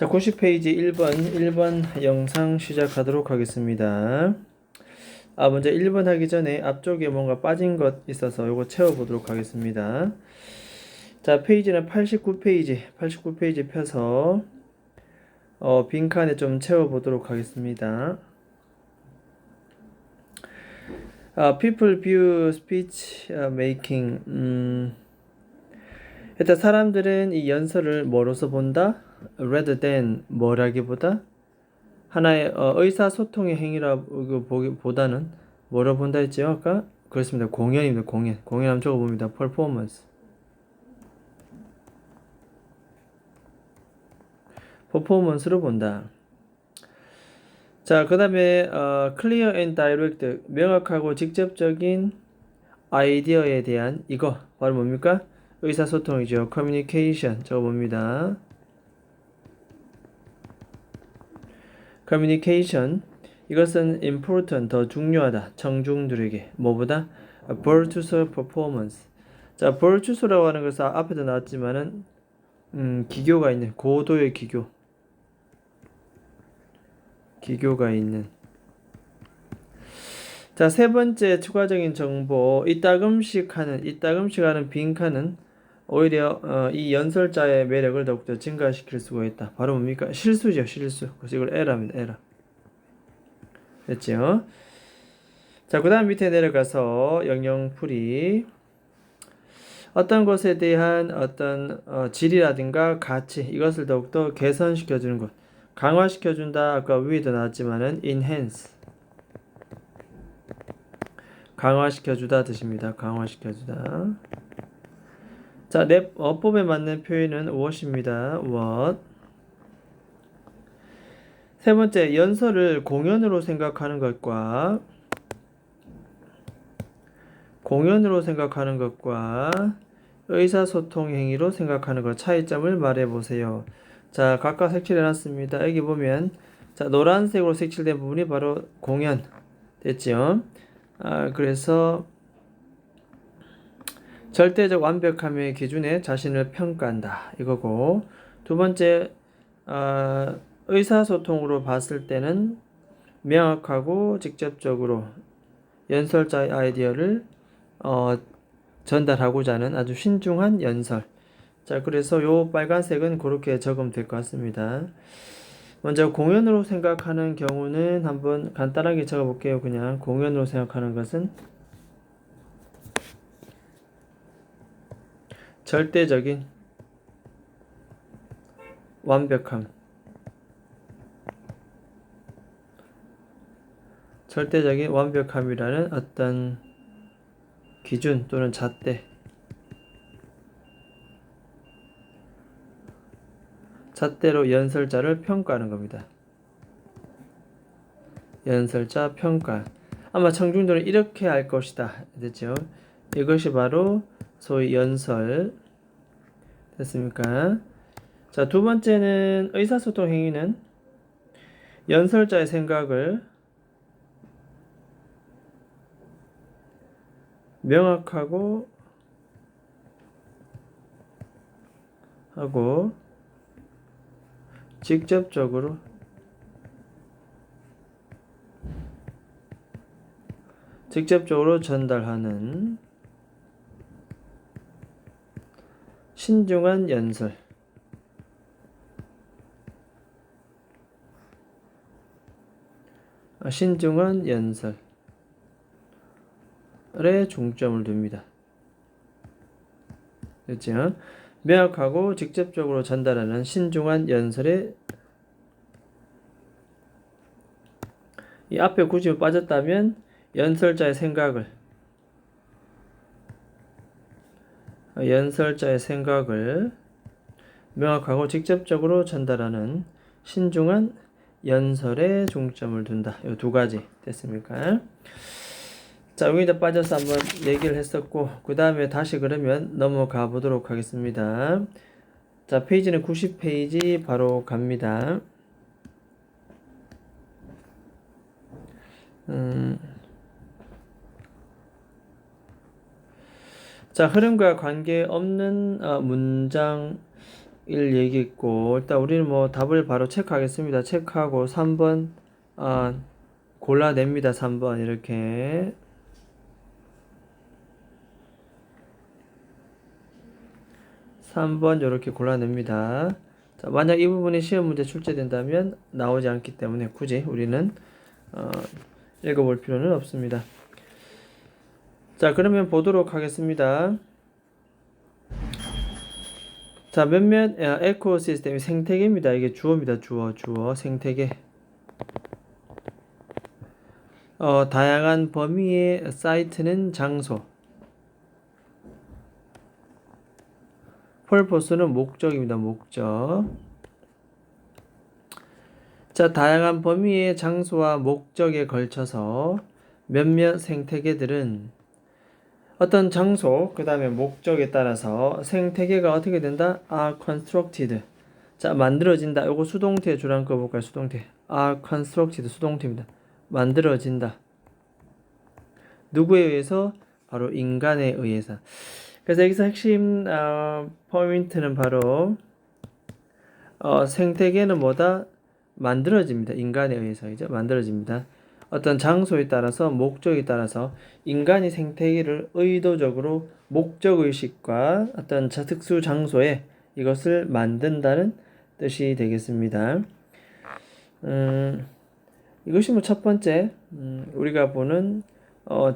자, 90페이지 1번 영상 시작하도록 하겠습니다. 먼저 1번 하기 전에 앞쪽에 뭔가 빠진 것 있어서 이거 채워보도록 하겠습니다. 자, 페이지는 89페이지 펴서 빈칸에 좀 채워보도록 하겠습니다. People view speech making. 일단 사람들은 이 연설을 뭐로서 본다? rather than 뭐라기보다 하나의 의사소통의 행위라고 보다는 뭐로 본다 했죠? 아까? 그렇습니다. 공연입니다. 공연 한번 적어봅니다. 퍼포먼스로 본다. 자, 그 다음에 clear and direct, 명확하고 직접적인 아이디어에 대한 이거 바로 뭡니까? 의사소통이죠. communication 적어봅니다. communication, 이것은 important, 더 중요하다. 청중들에게 뭐보다? virtuous performance. 자, virtuous라고 하는 것은 앞에도 나왔지만은 기교가 있는, 고도의 기교가 있는. 자, 세 번째 추가적인 정보, 이따금씩 하는 빈칸은 오히려 이 연설자의 매력을 더욱더 증가시킬 수가 있다. 바로 뭡니까? 실수죠, 실수. 그래서 이걸 에러입니다, 에러. 됐죠? 자, 그 다음 밑에 내려가서 영영풀이. 어떤 것에 대한 어떤 질이라든가 가치, 이것을 더욱더 개선시켜주는 것. 강화시켜준다. 아까 위에도 나왔지만은 enhance. 강화시켜주다 뜻입니다. 강화시켜주다. 자, 어법에 맞는 표현은 what입니다. what. 세 번째, 연설을 공연으로 생각하는 것과 의사소통 행위로 생각하는 것 차이점을 말해보세요. 자, 각각 색칠해놨습니다. 여기 보면 자, 노란색으로 색칠된 부분이 바로 공연 됐죠. 그래서 절대적 완벽함의 기준에 자신을 평가한다 이거고, 두 번째 의사소통으로 봤을 때는 명확하고 직접적으로 연설자의 아이디어를 전달하고자 하는 아주 신중한 연설. 자, 그래서 요 빨간색은 그렇게 적으면 될 것 같습니다. 먼저 공연으로 생각하는 경우는 한번 간단하게 적어볼게요. 그냥 공연으로 생각하는 것은 절대적인 완벽함, 절대적인 완벽함이라는 어떤 기준 또는 잣대로 연설자를 평가하는 겁니다. 연설자 평가. 아마 청중들은 이렇게 할 것이다. 됐죠? 이것이 바로 소위 연설. 됐습니까? 자, 두 번째는 의사소통 행위는 연설자의 생각을 명확하고 하고 직접적으로 전달하는 신중한 연설. 신중한 연설에 중점을 둡니다. 그렇죠? 명확하고 직접적으로 전달하는 신중한 연설에, 이 앞에 굳이 빠졌다면 연설자의 생각을 명확하고 직접적으로 전달하는 신중한 연설에 중점을 둔다. 이 두 가지 됐습니까? 자, 여기다 빠져서 한번 얘기를 했었고, 그 다음에 다시 그러면 넘어가 보도록 하겠습니다. 자, 페이지는 90페이지 바로 갑니다. 자, 흐름과 관계없는 문장, 일 얘기했고, 일단 우리는 뭐 답을 바로 체크하겠습니다. 체크하고 3번 골라냅니다. 3번 이렇게 3번 이렇게 골라냅니다. 자, 만약 이 부분이 시험 문제 출제된다면 나오지 않기 때문에 굳이 우리는 읽어볼 필요는 없습니다. 자, 그러면 보도록 하겠습니다. 자, 몇몇 에코시스템이 생태계입니다. 이게 주어입니다. 주어 생태계. 다양한 범위의 사이트는 장소. purpose는 목적입니다. 목적. 자, 다양한 범위의 장소와 목적에 걸쳐서 몇몇 생태계들은 어떤 장소, 그 다음에 목적에 따라서 생태계가 어떻게 된다? are constructed. 자, 만들어진다. 요거 수동태 주랑 거 볼까요? 수동태. are constructed. 수동태입니다. 만들어진다. 누구에 의해서? 바로 인간에 의해서. 그래서 여기서 핵심 포인트는 바로 생태계는 뭐다? 만들어집니다. 인간에 의해서이죠. 만들어집니다. 어떤 장소에 따라서 목적에 따라서 인간이 생태계를 의도적으로 목적의식과 어떤 특수 장소에 이것을 만든다는 뜻이 되겠습니다. 이것이 뭐 첫 번째 우리가 보는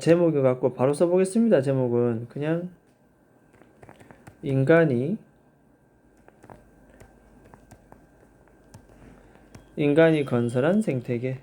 제목을 갖고 바로 써보겠습니다. 제목은 그냥 인간이 건설한 생태계.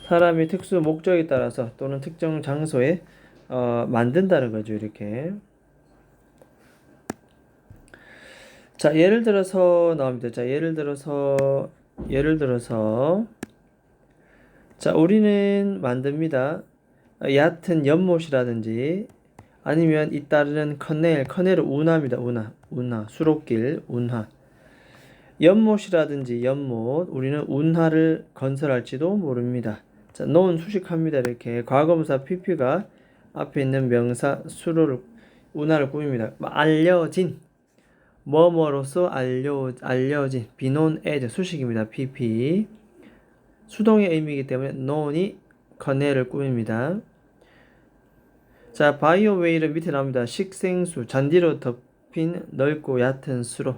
사람이 특수 목적에 따라서 또는 특정 장소에 만든다는 거죠. 이렇게. 자, 예를 들어서 나옵니다. 자, 예를 들어서 자, 우리는 만듭니다. 얕은 연못이라든지 아니면 잇따르는 커넬은 운하입니다. 운하, 수록길, 운하. 연못이라든지 우리는 운하를 건설할지도 모릅니다. 자, known 수식합니다. 이렇게 과거분사 pp가 앞에 있는 명사 수로를 운하를 꾸밉니다. 알려진 뭐뭐로서 알려진 be known as 수식입니다. pp 수동의 의미이기 때문에 known이 커넬을 꾸밉니다. 자, 바이오웨이는 밑에 나옵니다. 식생수, 잔디로 덮인 넓고 얕은 수로.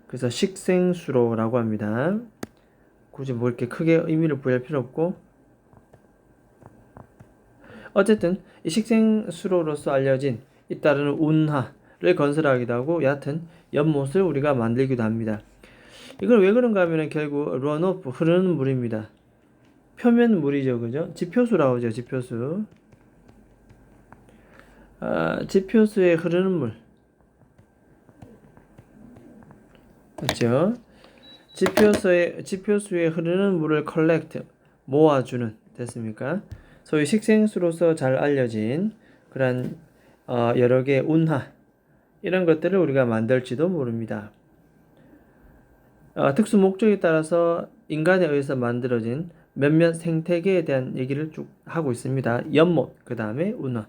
그래서 식생수로라고 합니다. 굳이 뭐 이렇게 크게 의미를 부여할 필요 없고, 어쨌든 이 식생수로로서 알려진 잇따르는 운하를 건설하기도 하고 얕은 연못을 우리가 만들기도 합니다. 이걸 왜 그런가 하면 결국 런오프, 흐르는 물입니다. 표면 물이죠, 그죠? 지표수라고 하죠, 지표수. 지표수에 흐르는 물. 그렇죠? 지표수에 흐르는 물을 collect, 모아주는, 됐습니까? 소위 식생수로서 잘 알려진 그런 여러 개의 운하, 이런 것들을 우리가 만들지도 모릅니다. 특수 목적에 따라서 인간에 의해서 만들어진 몇몇 생태계에 대한 얘기를 쭉 하고 있습니다. 연못, 그 다음에 운하.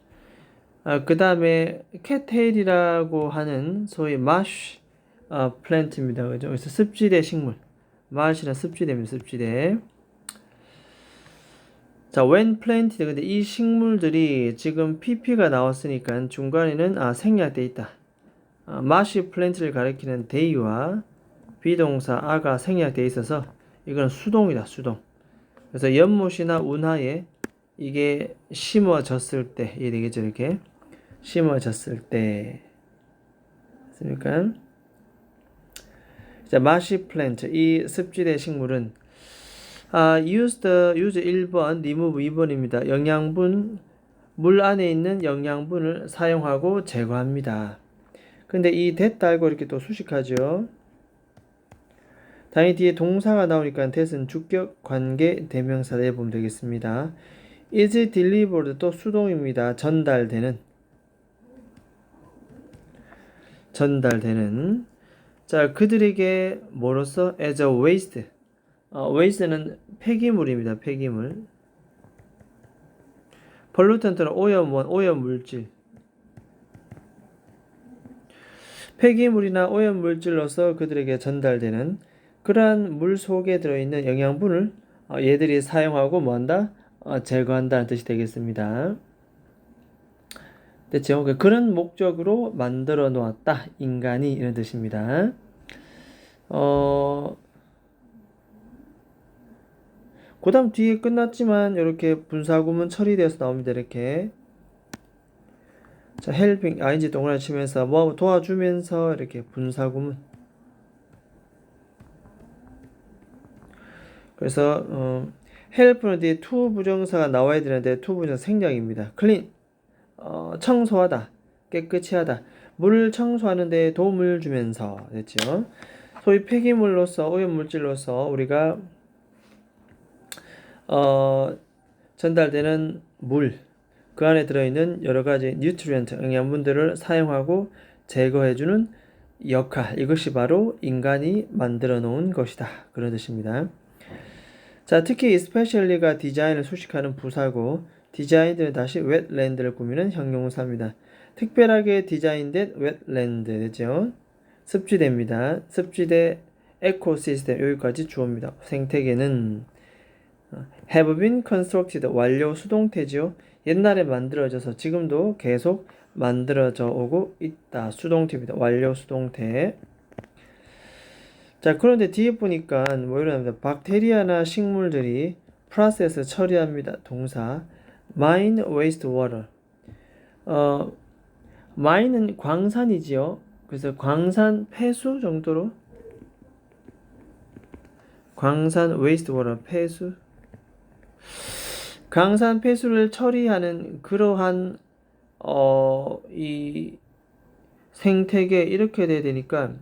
그 다음에 캣테일이라고 하는 소위 마쉬 플랜트입니다. 그죠? 그래서 습지대 식물. 마쉬는 습지대입니다. 습지대. 자, when planted. 근데 이 식물들이 지금 pp가 나왔으니까 중간에는 생략돼 있다. 마쉬 플랜트를 가리키는 they와 비동사 a가 생략돼 있어서 이건 수동이다. 수동. 그래서 연못이나 운하에 이게 심어졌을 때 이게 되겠죠. 이렇게 심어졌을 때 됐습니까? 자, 마시 플랜트, 이 습지대 식물은 use 1번, remove 2번입니다. 영양분, 물 안에 있는 영양분을 사용하고 제거합니다. 근데 이 that 달고 이렇게 또 수식하죠. 당연히 뒤에 동사가 나오니까 that은 주격 관계 대명사 내보면 되겠습니다. is delivered 또 수동입니다. 전달되는. 자, 그들에게 뭐로써 as a waste. waste는 폐기물입니다. 폐기물. pollutant는 오염물질. 폐기물이나 오염물질로서 그들에게 전달되는 그러한 물 속에 들어있는 영양분을 얘들이 사용하고 뭐한다? 제거한다는 뜻이 되겠습니다. 됐죠? 그런 목적으로 만들어 놓았다. 인간이 이런 뜻입니다. 그 다음 뒤에 끝났지만 이렇게 분사구문 처리되어서 나옵니다. 이렇게 자, helping ing 동그라미 치면서 뭐 도와주면서 이렇게 분사구문. 그래서 help는 뒤에 to 부정사가 나와야 되는데 to 부정사 생략입니다. clean 청소하다, 깨끗이 하다. 물을 청소하는 데 도움을 주면서 됐죠. 소위 폐기물로서 오염물질로서 우리가 전달되는 물, 그 안에 들어있는 여러 가지 뉴트리언트, 영양분들을 사용하고 제거해주는 역할, 이것이 바로 인간이 만들어 놓은 것이다. 그런 뜻입니다. 자, 특히 especially가 디자인을 수식하는 부사고 디자인들은 다시 wetland를 꾸미는 형용사입니다. 특별하게 디자인된 wetland 되죠. 습지대입니다. 습지대 에코시스템 여기까지 주어입니다. 생태계는 have been constructed 완료 수동태지요. 옛날에 만들어져서 지금도 계속 만들어져 오고 있다. 수동태입니다. 완료 수동태. 자, 그런데 뒤에 보니까 뭐 이러합니다. 박테리아나 식물들이 프로세스 처리합니다. 동사 mine wastewater. mine은 광산이지요. 그래서 광산 폐수 정도로 광산 wastewater 폐수. 광산 폐수를 처리하는 그러한 이 생태계 이렇게 돼야 되니까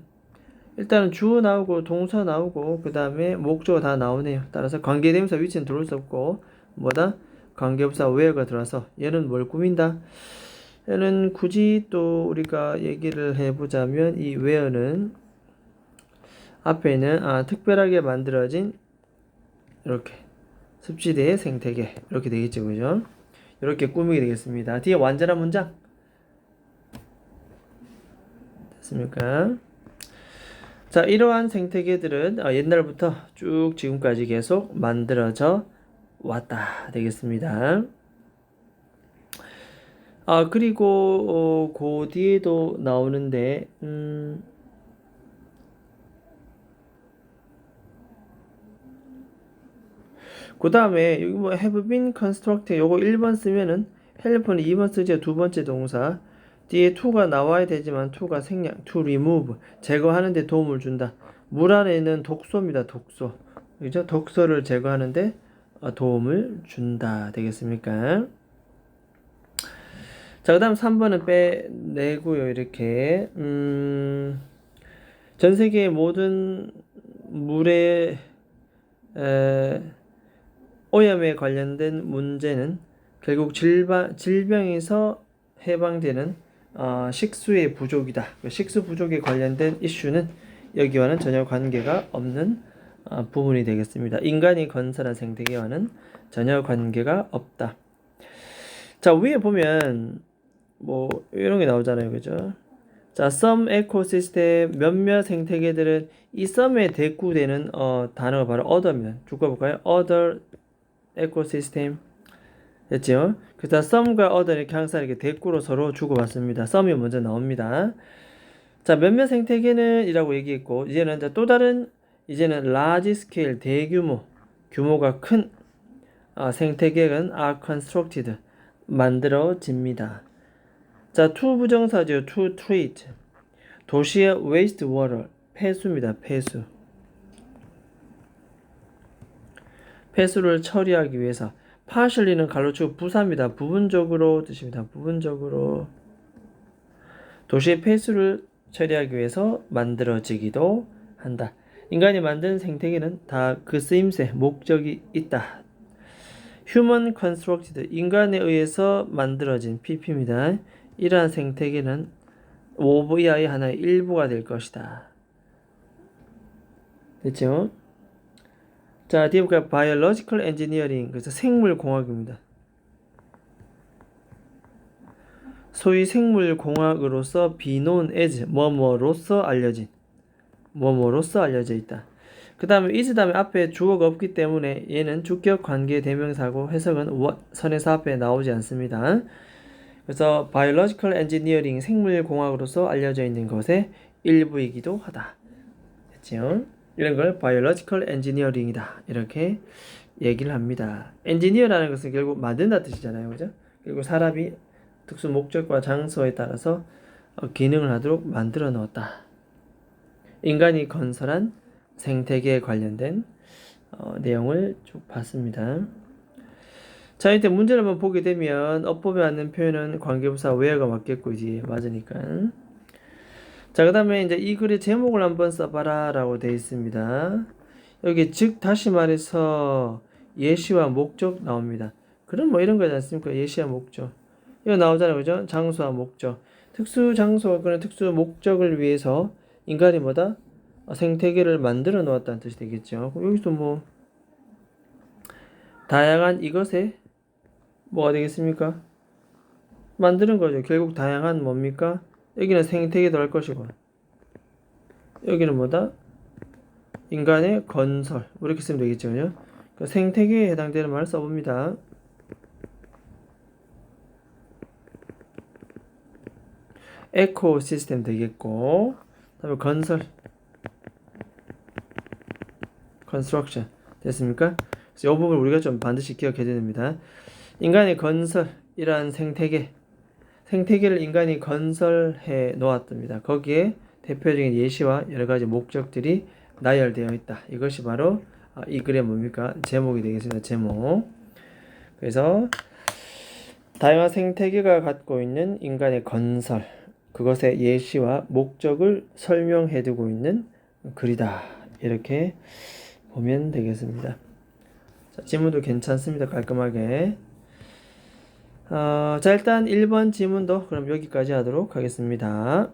일단은 주어 나오고 동사 나오고 그 다음에 목적어 다 나오네요. 따라서 관계대명사 위치는 들어올 수 없고 뭐다? 관계부사 where가 들어와서 얘는 뭘 꾸민다? 얘는 굳이 또 우리가 얘기를 해보자면 이 where는 앞에는 특별하게 만들어진 이렇게 습지대의 생태계 이렇게 되겠죠, 그죠? 이렇게 꾸미게 되겠습니다. 뒤에 완전한 문장 됐습니까? 자, 이러한 생태계들은 옛날부터 쭉 지금까지 계속 만들어져 왔다 되겠습니다. 그리고 그 뒤에도 나오는데 그 다음에 여기 뭐 have been constructed 요거 1번 쓰면은 help는 2번 쓰죠. 두 번째 동사 뒤에 to가 나와야 되지만 to가 생략 to remove 제거하는데 도움을 준다. 물 안에는 독소입니다. 독소 그죠? 독소를 제거하는데 도움을 준다 되겠습니까? 자, 그 다음 3번은 빼내고요. 이렇게 전 세계의 모든 물의 오염에 관련된 문제는 결국 질병에서 해방되는 식수의 부족이다. 식수 부족에 관련된 이슈는 여기와는 전혀 관계가 없는 부분이 되겠습니다. 인간이 건설한 생태계와는 전혀 관계가 없다. 자, 위에 보면 뭐 이런 게 나오잖아요, 그죠? 자, some ecosystem 몇몇 생태계들은 이 some에 대꾸되는 단어가 바로 other입니다. 줄거볼까요? other ecosystem 됐죠? 그래서 some과 other 이렇게 항상 이렇게 대꾸로 서로 주고받습니다. some이 먼저 나옵니다. 자, 몇몇 생태계는 이라고 얘기했고 이제는 또 다른 이제는 large scale 대규모 규모가 큰 생태계는 are constructed 만들어집니다. 자, to 부정사죠. to treat 도시의 wastewater 폐수입니다. 폐수를 처리하기 위해서 partially는 갈로치고 부사입니다. 부분적으로 뜻입니다. 부분적으로 도시의 폐수를 처리하기 위해서 만들어지기도 한다. 인간이 만든 생태계는 다 그 쓰임새 목적이 있다. human constructed 인간에 의해서 만들어진 pp입니다. 이러한 생태계는 OVI의 하나의 일부가 될 것이다. 됐죠? 자, 뒤에 볼까요? Biological Engineering 그래서 생물공학입니다. 소위 생물공학으로서 be known as 뭐뭐로서 알려진 뭐뭐로서 알려져 있다. 그 다음에 is 다음에 앞에 주어가 없기 때문에 얘는 주격 관계 대명사고 해석은 what 선에서 앞에 나오지 않습니다. 그래서 biological engineering 생물공학으로서 알려져 있는 것의 일부이기도 하다. 됐죠? 이런 걸 biological engineering이다. 이렇게 얘기를 합니다. engineer라는 것은 결국 만든다 뜻이잖아요. 그죠? 그리고 사람이 특수 목적과 장소에 따라서 기능을 하도록 만들어 놓았다. 인간이 건설한 생태계에 관련된 내용을 쭉 봤습니다. 자, 이때 문제를 한번 보게 되면 어법에 맞는 표현은 관계부사 where가 맞겠고 이제 맞으니까. 자, 그 다음에 이제 이 글의 제목을 한번 써봐라 라고 되어 있습니다. 여기 즉 다시 말해서 예시와 목적 나옵니다. 그럼 뭐 이런 거지 않습니까? 예시와 목적 이거 나오잖아요. 그죠? 장소와 목적 특수 장소와 그런 특수 목적을 위해서 인간이 뭐다? 생태계를 만들어 놓았다는 뜻이 되겠죠. 여기서 뭐 다양한 이것에 뭐가 되겠습니까? 만드는 거죠. 결국 다양한 뭡니까? 여기는 생태계도 할 것이고 여기는 뭐다? 인간의 건설 이렇게 쓰면 되겠죠. 그죠? 그러니까 생태계에 해당되는 말을 써봅니다. 에코시스템 되겠고 다음에 건설 construction 됐습니까? 그래서 이 부분을 우리가 좀 반드시 기억해야 됩니다. 인간의 건설이란 생태계를 인간이 건설해 놓았답니다. 거기에 대표적인 예시와 여러 가지 목적들이 나열되어 있다. 이것이 바로 이 글의 뭡니까? 제목이 되겠습니다. 제목. 그래서 다양한 생태계가 갖고 있는 인간의 건설, 그것의 예시와 목적을 설명해 두고 있는 글이다. 이렇게 보면 되겠습니다. 자, 지문도 괜찮습니다. 깔끔하게. 자, 일단 1번 지문도 그럼 여기까지 하도록 하겠습니다.